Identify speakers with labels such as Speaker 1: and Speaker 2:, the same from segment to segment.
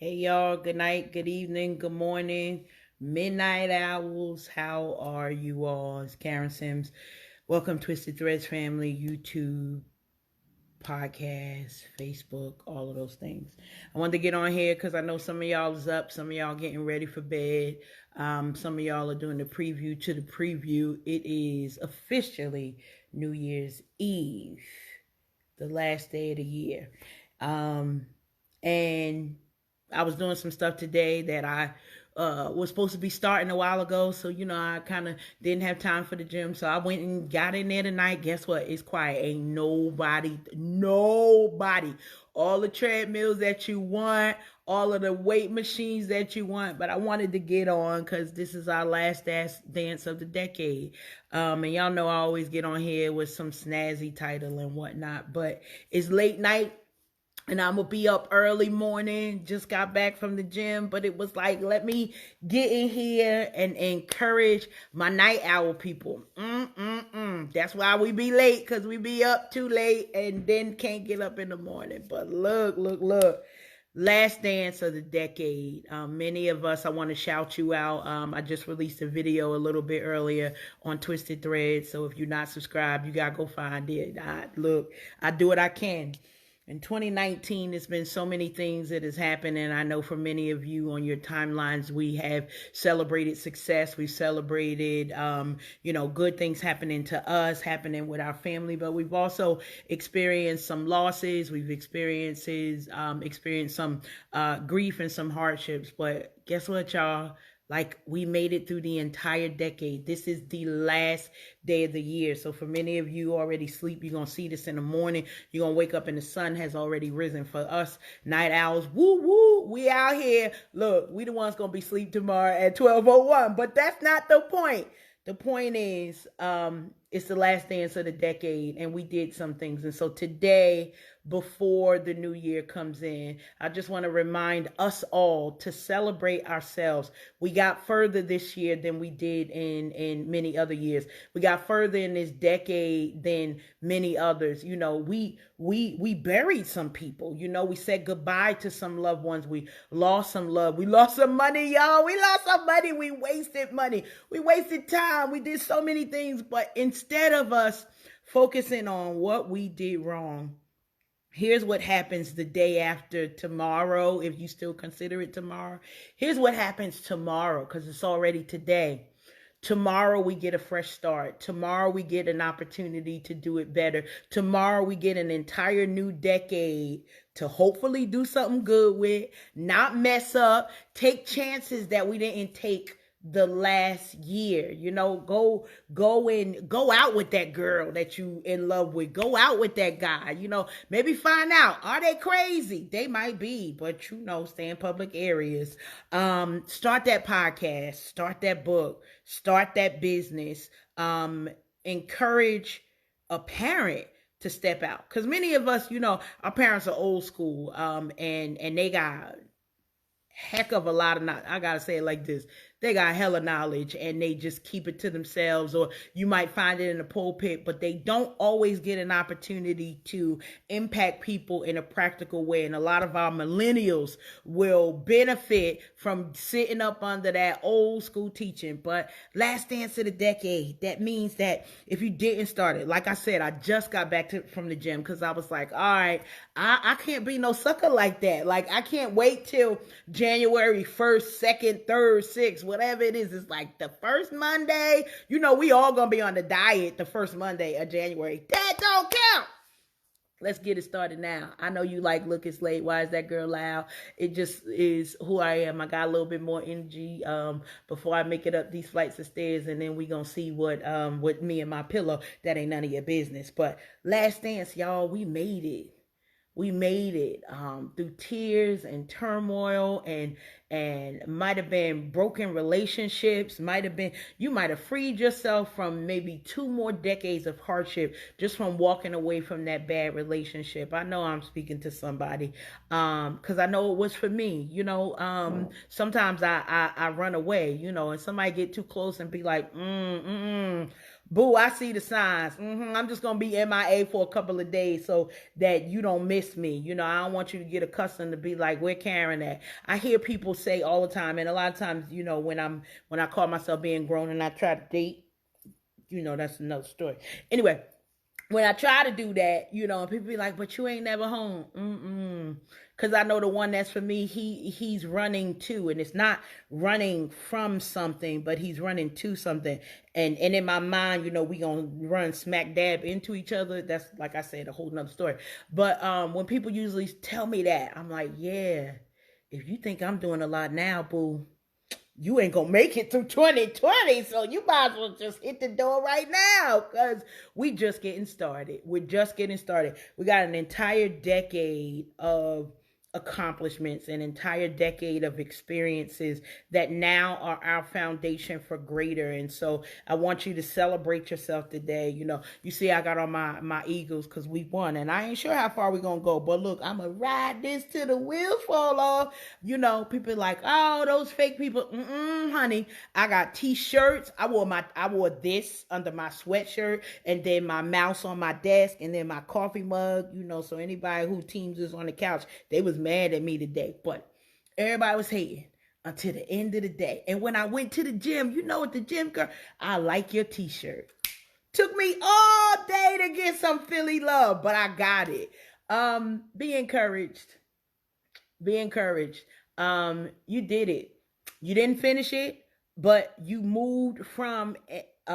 Speaker 1: Hey y'all, good night, good evening, good morning, midnight owls. How are you all? It's Karen Sims. Welcome, Twisted Threads family, YouTube, podcast, Facebook, all of those things. I wanted to get on here because I know some of y'all is up, some of y'all getting ready for bed. Some of y'all are doing the preview to the preview. It is officially New Year's Eve, the last day of the year. And I was doing some stuff today that I was supposed to be starting a while ago. So, I kind of didn't have time for the gym. So I went and got in there tonight. Guess what? It's quiet. Ain't nobody. All the treadmills that you want, all of the weight machines that you want. But I wanted to get on because this is our last dance of the decade. And y'all know I always get on here with some snazzy title and whatnot. But it's late night and I'm gonna be up early morning. Just got back from the gym, but it was like, let me get in here and encourage my night owl people. That's why we be late, because we be up too late and then can't get up in the morning. But look. Last dance of the decade. Many of us, I want to shout you out. I just released a video a little bit earlier on Twisted Threads. So if you're not subscribed, you got to go find it. I do what I can. In 2019, there's been so many things that has happened, and I know for many of you on your timelines, we have celebrated success. We've celebrated, good things happening to us, happening with our family, but we've also experienced some losses. We've experienced some grief and some hardships. But guess what, y'all? Like, we made it through the entire decade. This is the last day of the year. So for many of you already sleep, you're going to see this in the morning. You're going to wake up and the sun has already risen. For us night owls, woo, we out here. Look, we the ones going to be asleep tomorrow at 12:01. But that's not the point. The point is, it's the last dance of the decade, and we did some things. And so today, before the new year comes in, I just want to remind us all to celebrate ourselves. We got further this year than we did in many other years. We got further in this decade than many others. We buried some people. We said goodbye to some loved ones. We lost some love. We lost some money, y'all. We lost some money. We wasted money. We wasted time. We did so many things. But instead of us focusing on what we did wrong, here's what happens the day after tomorrow, if you still consider it tomorrow. Here's what happens tomorrow, because it's already today. Tomorrow we get a fresh start. Tomorrow we get an opportunity to do it better. Tomorrow we get an entire new decade to hopefully do something good with, not mess up, take chances that we didn't take the last year. Go out with that girl that you in love with. Go out with that guy. Maybe find out, are they crazy? They might be, but stay in public areas. Start that podcast, start that book, start that business. Encourage a parent to step out, because many of us, our parents are old school, and they got heck of a lot of, I gotta say it like this, they got hella knowledge and they just keep it to themselves, or you might find it in the pulpit, but they don't always get an opportunity to impact people in a practical way. And a lot of our millennials will benefit from sitting up under that old school teaching. But last dance of the decade, that means that if you didn't start it, like I said, I just got back from the gym because I was like, all right, I can't be no sucker like that. Like, I can't wait till January 1st, 2nd, 3rd, 6th, whatever it is. It's like the first Monday. We all gonna be on the diet the first Monday of January. That don't count. Let's get it started now. I know you like, look, it's late. Why is that girl loud? It just is who I am. I got a little bit more energy before I make it up these flights of stairs, and then we gonna see what me and my pillow. That ain't none of your business. But last dance, y'all, we made it. We made it through tears and turmoil, and might have been broken relationships, you might have freed yourself from maybe 2 more decades of hardship just from walking away from that bad relationship. I know I'm speaking to somebody, because I know it was for me. Sometimes I run away, and somebody get too close and be like, Boo, I see the signs. I'm just gonna be MIA for a couple of days so that you don't miss me. I don't want you to get accustomed to be like, where Karen at? I hear people say all the time, and a lot of times, when I call myself being grown and I try to date, that's another story. Anyway, when I try to do that, and people be like, but you ain't never home. Because I know the one that's for me, he's running to, and it's not running from something, but he's running to something. And in my mind, we gonna run smack dab into each other. That's, like I said, a whole nother story. But when people usually tell me that, I'm like, yeah, if you think I'm doing a lot now, boo, you ain't gonna make it through 2020, so you might as well just hit the door right now, because we just getting started. We're just getting started. We got an entire decade of accomplishments, an entire decade of experiences that now are our foundation for greater. And so I want you to celebrate yourself today. You see I got on my Eagles because we won, and I ain't sure how far we're gonna go, but look, I'm gonna ride this till the wheels fall off. People like, oh, those fake people. Honey, I got t-shirts. I wore this under my sweatshirt, and then my mouse on my desk, and then my coffee mug. So anybody who teams is on the couch, they was mad at me today, but everybody was hating until the end of the day. And when I went to the gym, what the gym girl, I like your t-shirt. Took me all day to get some Philly love, but I got it. Be encouraged. Be encouraged. You did it. You didn't finish it, but you moved from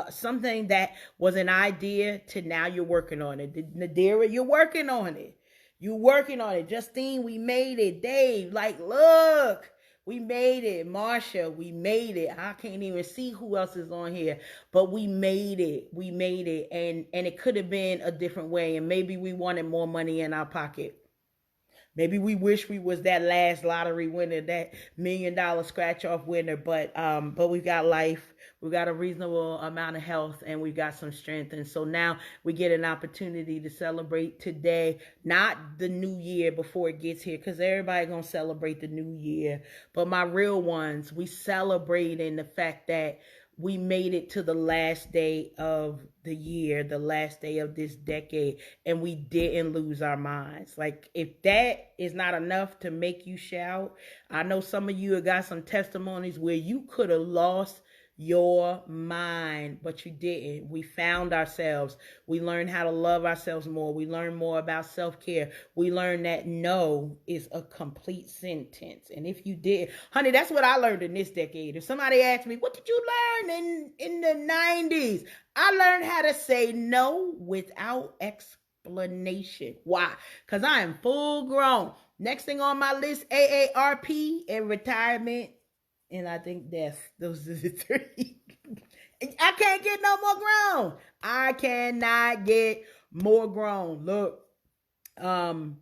Speaker 1: something that was an idea to now you're working on it. Nadira, you're working on it. You working on it. Justine, we made it. Dave, look, we made it. Marsha, we made it. I can't even see who else is on here, but we made it. We made it. And it could have been a different way. And maybe we wanted more money in our pocket. Maybe we wish we was that last lottery winner, that $1 million scratch off winner, but we've got life, we've got a reasonable amount of health, and we've got some strength. And so now we get an opportunity to celebrate today, not the new year before it gets here, because everybody gonna celebrate the new year. But my real ones, we celebrate in the fact that we made it to the last day of the year, the last day of this decade, and we didn't lose our minds. If that is not enough to make you shout, I know some of you have got some testimonies where you could have lost your mind, but you didn't. We found ourselves. We learned how to love ourselves more. We learned more about self-care. We learned that no is a complete sentence. And if you did, honey, that's what I learned in this decade. If somebody asked me, what did you learn in the 90s? I learned how to say no without explanation. Why? Because I am full grown. Next thing on my list, AARP and retirement. And I think death. Those are the three. I can't get no more grown. I cannot get more grown. Look, I'm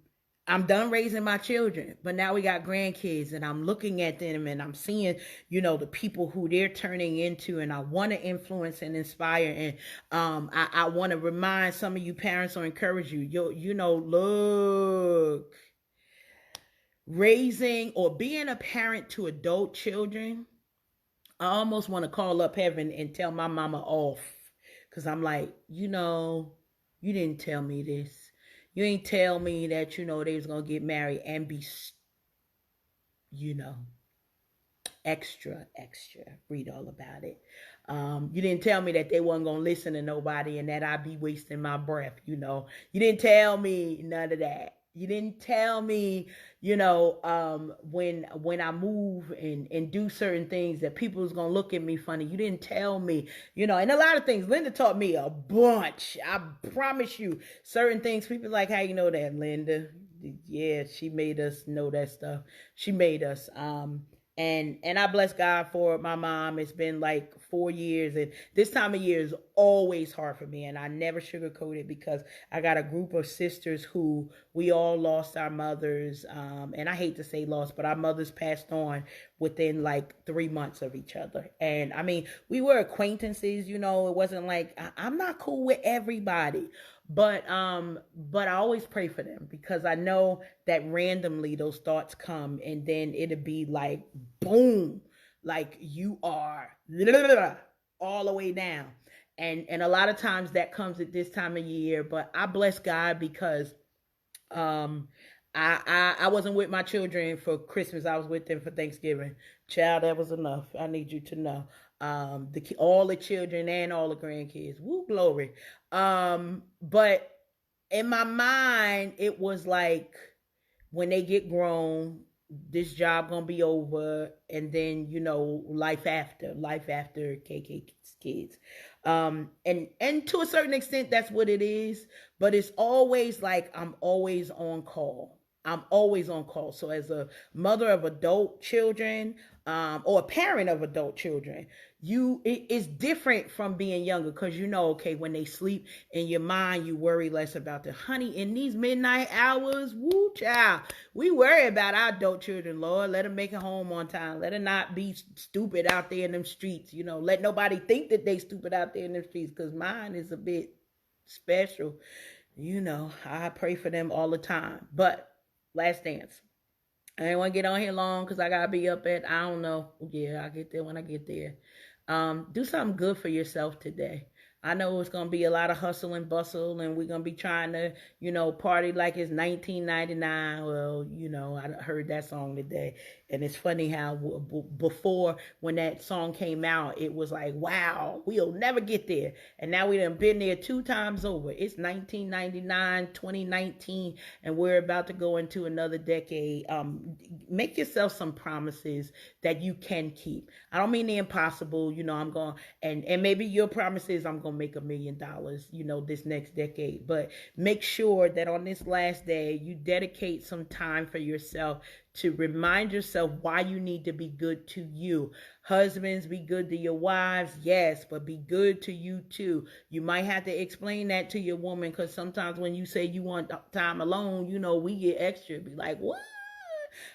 Speaker 1: done raising my children, but now we got grandkids, and I'm looking at them and I'm seeing, the people who they're turning into, and I want to influence and inspire. And I want to remind some of you parents or encourage you, look, raising or being a parent to adult children, I almost want to call up heaven and tell my mama off, because I'm like, you didn't tell me this. You ain't tell me that, they was going to get married and be, extra. Read all about it. You didn't tell me that they wasn't going to listen to nobody and that I'd be wasting my breath, You didn't tell me none of that. You didn't tell me, when I move and do certain things that people was going to look at me funny. You didn't tell me, and a lot of things. Linda taught me a bunch. I promise you, certain things. People like, how you know that, Linda? Yeah, she made us know that stuff. She made us. And I bless God for my mom. It's been 4 years, and this time of year is always hard for me, and I never sugarcoat it, because I got a group of sisters who we all lost our mothers, and I hate to say lost, but our mothers passed on within 3 months of each other. And I mean, we were acquaintances, it wasn't I'm not cool with everybody. But I always pray for them, because I know that randomly those thoughts come, and then it'll be boom, you are all the way down. and a lot of times that comes at this time of year. But I bless God because um I wasn't with my children for Christmas. I was with them for Thanksgiving. Child, that was enough. I need you to know. All the children and all the grandkids. Woo, glory. But in my mind, it was like when they get grown, this job gonna be over, and then life after KK kids. And to a certain extent, that's what it is. But it's always like I'm always on call. I'm always on call. So as a mother of adult children, or a parent of adult children, it's different from being younger because okay, when they sleep in your mind, you worry less about the honey in these midnight hours. Woo, child, we worry about our adult children. Lord, let them make it home on time. Let them not be stupid out there in them streets. Let nobody think that they stupid out there in them streets because mine is a bit special. I pray for them all the time. But last dance. I ain't want to get on here long because I got to be up at, I don't know. Yeah, I'll get there when I get there. Do something good for yourself today. I know it's going to be a lot of hustle and bustle, and we're going to be trying to, party like it's 1999. Well, I heard that song today. And it's funny how before, when that song came out, it was like, wow, we'll never get there. And now we done been there 2 times over. It's 1999, 2019, and we're about to go into another decade. Make yourself some promises that you can keep. I don't mean the impossible. I'm going, and maybe your promise is I'm going to make $1 million, this next decade. But make sure that on this last day, you dedicate some time for yourself to remind yourself why you need to be good to you. Husbands, be good to your wives, yes, but be good to you too. You might have to explain that to your woman, because sometimes when you say you want time alone, we get extra. Be like, what?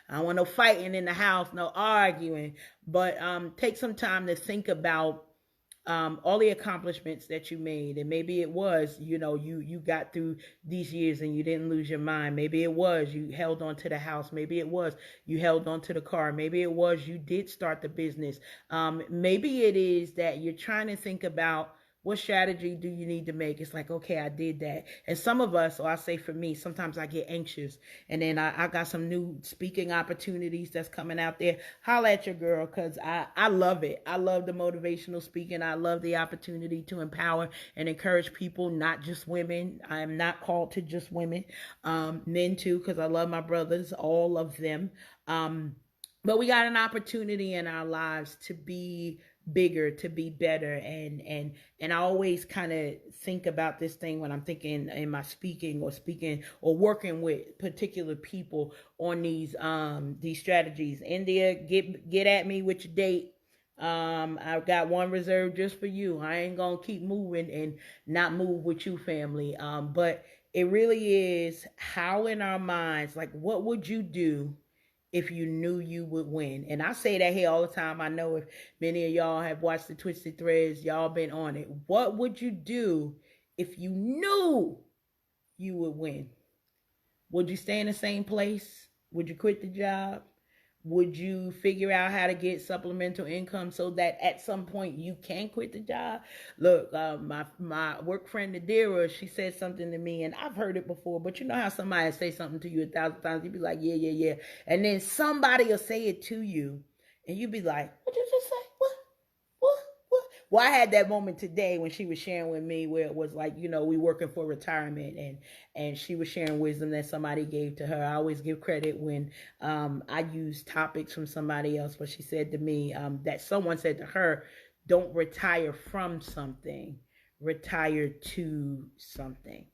Speaker 1: I don't want no fighting in the house, no arguing. But take some time to think about all the accomplishments that you made. And maybe it was, you got through these years and you didn't lose your mind. Maybe it was you held on to the house. Maybe it was you held on to the car. Maybe it was you did start the business. Maybe it is that you're trying to think about what strategy do you need to make? It's like, okay, I did that. And some of us, or I say for me, sometimes I get anxious. And then I got some new speaking opportunities that's coming out there. Holla at your girl, because I love it. I love the motivational speaking. I love the opportunity to empower and encourage people, not just women. I am not called to just women. Men too, because I love my brothers, all of them. But we got an opportunity in our lives to be bigger, to be better, and I always kind of think about this thing when I'm thinking in my speaking or working with particular people on these strategies. India, get at me with your date. I've got one reserved just for you. I ain't gonna keep moving and not move with you, family. But it really is how in our minds, like, what would you do if you knew you would win? And I say that here all the time. I know if many of y'all have watched the Twisted Threads, y'all been on it. What would you do if you knew you would win? Would you stay in the same place? Would you quit the job? Would you figure out how to get supplemental income so that at some point you can quit the job? Look, my work friend Nadira, she said something to me, and I've heard it before, but you know how somebody say something to you 1,000 times, you be like, yeah. And then somebody will say it to you, and you be like, what you just say? What? Well, I had that moment today when she was sharing with me where it was like, we working for retirement, and she was sharing wisdom that somebody gave to her. I always give credit when I use topics from somebody else, but she said to me that someone said to her, don't retire from something, retire to something.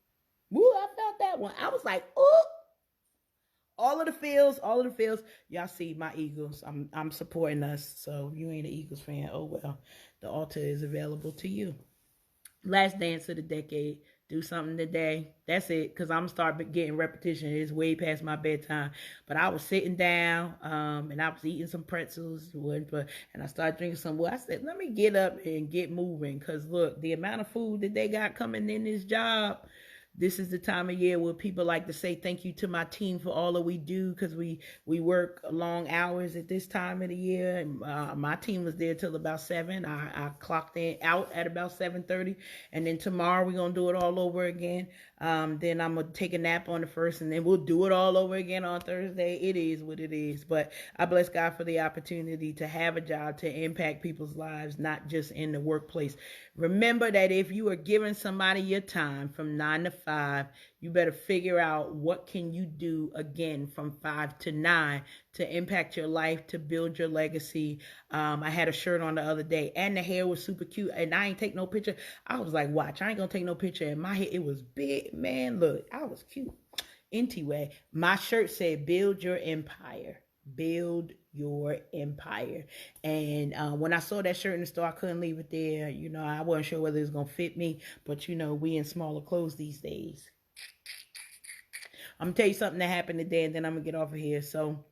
Speaker 1: Woo, I felt that one. I was like, oh. All of the fields. Y'all see my Eagles. I'm supporting us. So if you ain't an Eagles fan, oh well. The altar is available to you. Last dance of the decade. Do something today. That's it. Because I'm start getting repetition. It's way past my bedtime. But I was sitting down and I was eating some pretzels. And I started drinking some water. I said, let me get up and get moving. Because look, the amount of food that they got coming in this job, This is the time of year where people like to say thank you to my team for all that we do, because we work long hours at this time of the year. And my team was there till about 7. I clocked in out at about 7:30, and then tomorrow we're gonna do it all over again. Then I'm gonna take a nap on the first, and then we'll do it all over again on Thursday. It is what it is. But I bless God for the opportunity to have a job to impact people's lives, not just in the workplace. Remember that if you are giving somebody your time from 9 to 5, you better figure out what can you do again from 5 to 9 to impact your life, to build your legacy. I had a shirt on the other day, and the hair was super cute, and I ain't take no picture. I was like, watch, I ain't gonna take no picture. And my hair, it was big, man. Look, I was cute. Anyway, my shirt said, build your empire. Build your empire. And when I saw that shirt in the store, I couldn't leave it there. I wasn't sure whether it was gonna fit me, but we in smaller clothes these days. I'm gonna tell you something that happened today, and then I'm gonna get off of here. So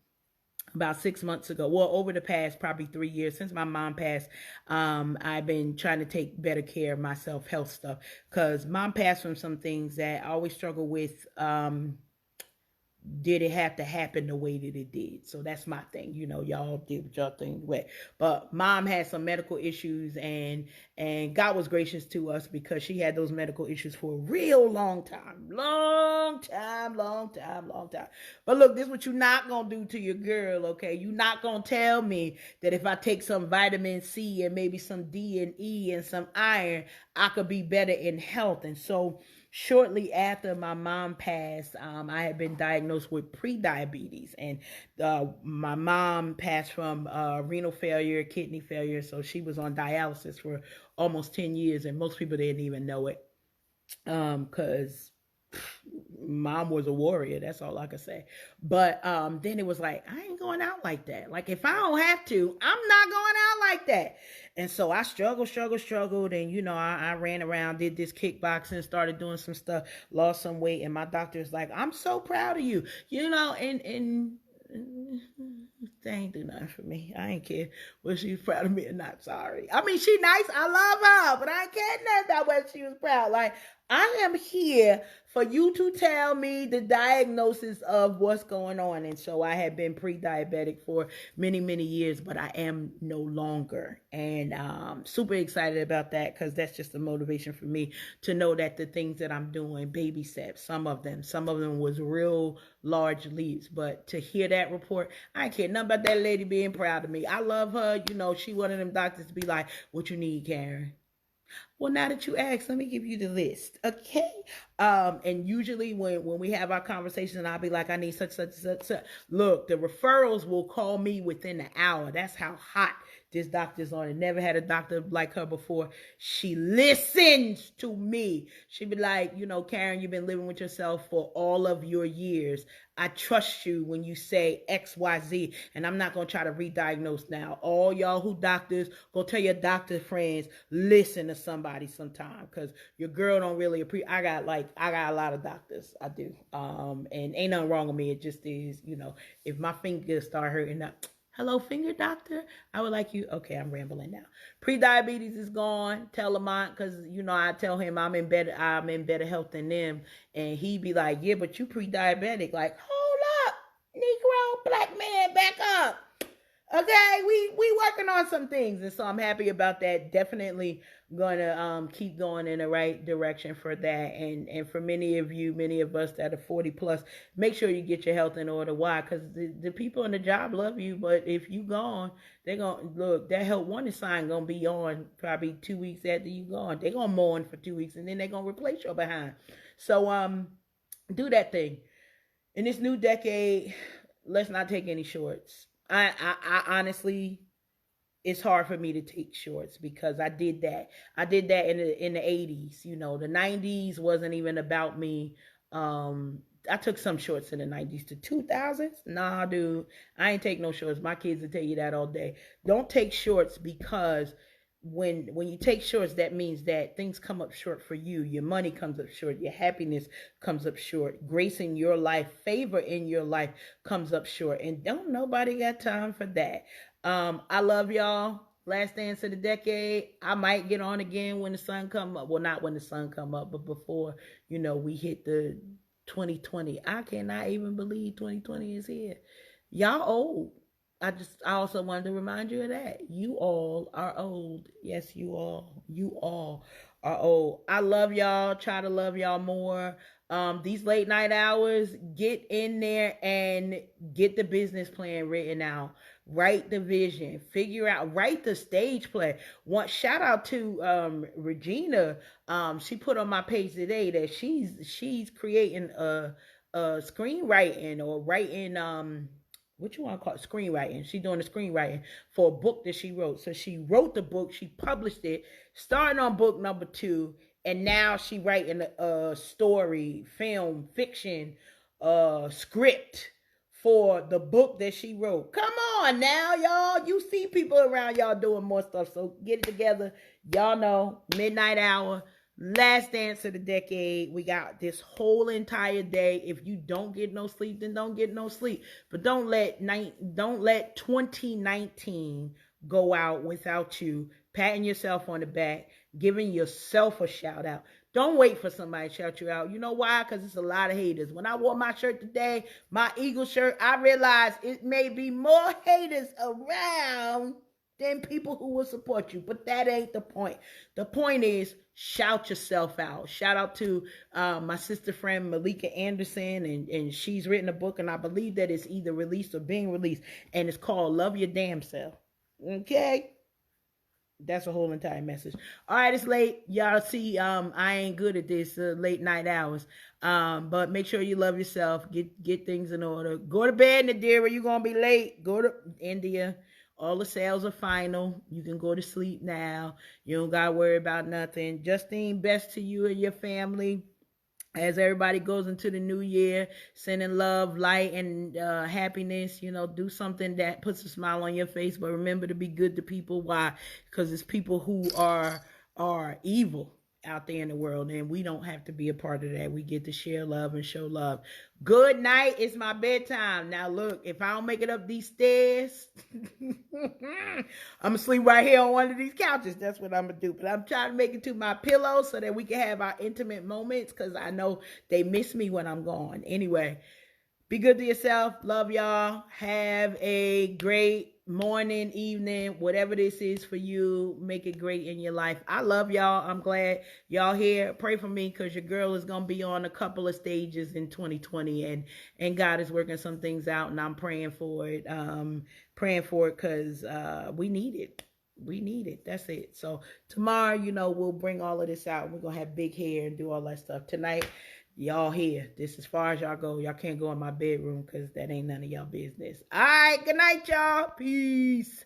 Speaker 1: about 6 months ago, well, over the past probably 3 years since my mom passed, I've been trying to take better care of myself, health stuff, because mom passed from some things that I always struggle with. Did it have to happen the way that it did? So that's my thing. Y'all did what y'all think with. But mom had some medical issues, and God was gracious to us because she had those medical issues for a real long time. Long time. But look, this is what you're not going to do to your girl, okay? You're not going to tell me that if I take some vitamin C and maybe some D and E and some iron, I could be better in health. And so shortly after my mom passed, I had been diagnosed with pre-diabetes, and my mom passed from renal failure, kidney failure, so she was on dialysis for almost 10 years, and most people didn't even know it, because mom was a warrior. That's all I could say. But then it was like, I ain't going out like that. Like, if I don't have to, I'm not going out like that. And so I struggled. And, I ran around, did this kickboxing, started doing some stuff, lost some weight. And my doctor's like, I'm so proud of you, and they ain't do nothing for me. I ain't care whether she's proud of me or not. Sorry. I mean, she nice. I love her, but I ain't caring nothing about whether she was proud. Like, I am here for you to tell me the diagnosis of what's going on. And so I had been pre-diabetic for many, many years, but I am no longer. And super excited about that, because that's just a motivation for me to know that the things that I'm doing, baby steps, some of them was real large leaps. But to hear that report, I ain't care nothing about that lady being proud of me. I love her. She one of them doctors to be like, what you need, Karen? Well, now that you asked, let me give you the list, okay? And usually when we have our conversation, I'll be like, I need such. Look, the referrals will call me within an hour. That's how hot this doctor's on it. Never had a doctor like her before. She listens to me. She be like, Karen, you've been living with yourself for all of your years. I trust you when you say X, Y, Z, and I'm not going to try to re-diagnose now. All y'all who doctors, go tell your doctor friends, listen to somebody sometime, because your girl don't really appreciate. I got a lot of doctors. I do. And ain't nothing wrong with me. It just is, if my fingers start hurting up, hello, finger doctor, I would like you. Okay, I'm rambling now. Pre-diabetes is gone. Tell Lamont, because I tell him I'm in better health than them, and he be like, yeah, but you pre-diabetic. Like, hold up, Negro, black man, back up. Okay, we working on some things, and so I'm happy about that. Definitely gonna keep going in the right direction for that. And for many of us that are 40 plus, make sure you get your health in order. Why? Because the people in the job love you, but if you gone, they're gonna look, that health warning sign gonna be on probably 2 weeks after you gone. They're gonna mourn for 2 weeks, and then they're gonna replace your behind. So do that thing. In this new decade, let's not take any shorts. I honestly, it's hard for me to take shorts, because I did that in the 80s. The 90s wasn't even about me. I took some shorts in the 90s to 2000s. Nah, dude, I ain't take no shorts. My kids will tell you that all day. Don't take shorts, because when you take shorts, that means that things come up short for you. Your money comes up short. Your happiness comes up short. Grace in your life, favor in your life comes up short. And don't nobody got time for that. I love y'all. Last dance of the decade. I might get on again when the sun come up. Well, not when the sun come up, but before, we hit the 2020. I cannot even believe 2020 is here. Y'all old. I also wanted to remind you of that. You all are old. Yes, you all are old. I love y'all. Try to love y'all more. These late night hours, get in there and get the business plan written out. Write the vision. Figure out. Write the stage play. One shout out to Regina. She put on my page today that she's creating a screenwriting or writing what you want to call it, screenwriting. She's doing the screenwriting for a book that she wrote. So she wrote the book, she published it, starting on book number 2, and now she writing a story, film, fiction, script for the book that she wrote. Come on now, y'all. You see people around y'all doing more stuff. So get it together. Y'all know, midnight hour. Last dance of the decade. We got this whole entire day. If you don't get no sleep, then don't get no sleep. But don't let 2019 go out without you patting yourself on the back, giving yourself a shout out. Don't wait for somebody to shout you out. You know why? Because it's a lot of haters. When I wore my shirt today, my Eagle shirt, I realized it may be more haters around than people who will support you. But that ain't the point. The point is, shout yourself out. Shout out to my sister friend Malika Anderson, and she's written a book, and I believe that it's either released or being released, and it's called Love Your Damn Self. Okay? That's a whole entire message. All right, it's late. Y'all see, I ain't good at this late night hours. But make sure you love yourself. Get things in order. Go to bed, Nadira. You're going to be late. Go to India. All the sales are final. You can go to sleep now. You don't got to worry about nothing. Justine, best to you and your family. As everybody goes into the new year, sending love, light, and happiness. Do something that puts a smile on your face. But remember to be good to people. Why? Because it's people who are evil out there in the world, and we don't have to be a part of that. We get to share love and show love. Good night. It's my bedtime. Now look, if I don't make it up these stairs, I'm gonna sleep right here on one of these couches. That's what I'm gonna do. But I'm trying to make it to my pillow so that we can have our intimate moments, because I know they miss me when I'm gone. Anyway, be good to yourself. Love y'all. Have a great morning, evening, whatever this is for you. Make it great in your life. I love y'all. I'm glad y'all here. Pray for me, because your girl is going to be on a couple of stages in 2020, and God is working some things out, and I'm praying for it. Praying for it because we need it. We need it. That's it. So tomorrow, we'll bring all of this out. We're going to have big hair and do all that stuff. Tonight, y'all here. This as far as y'all go. Y'all can't go in my bedroom because that ain't none of y'all business. All right. Good night, y'all. Peace.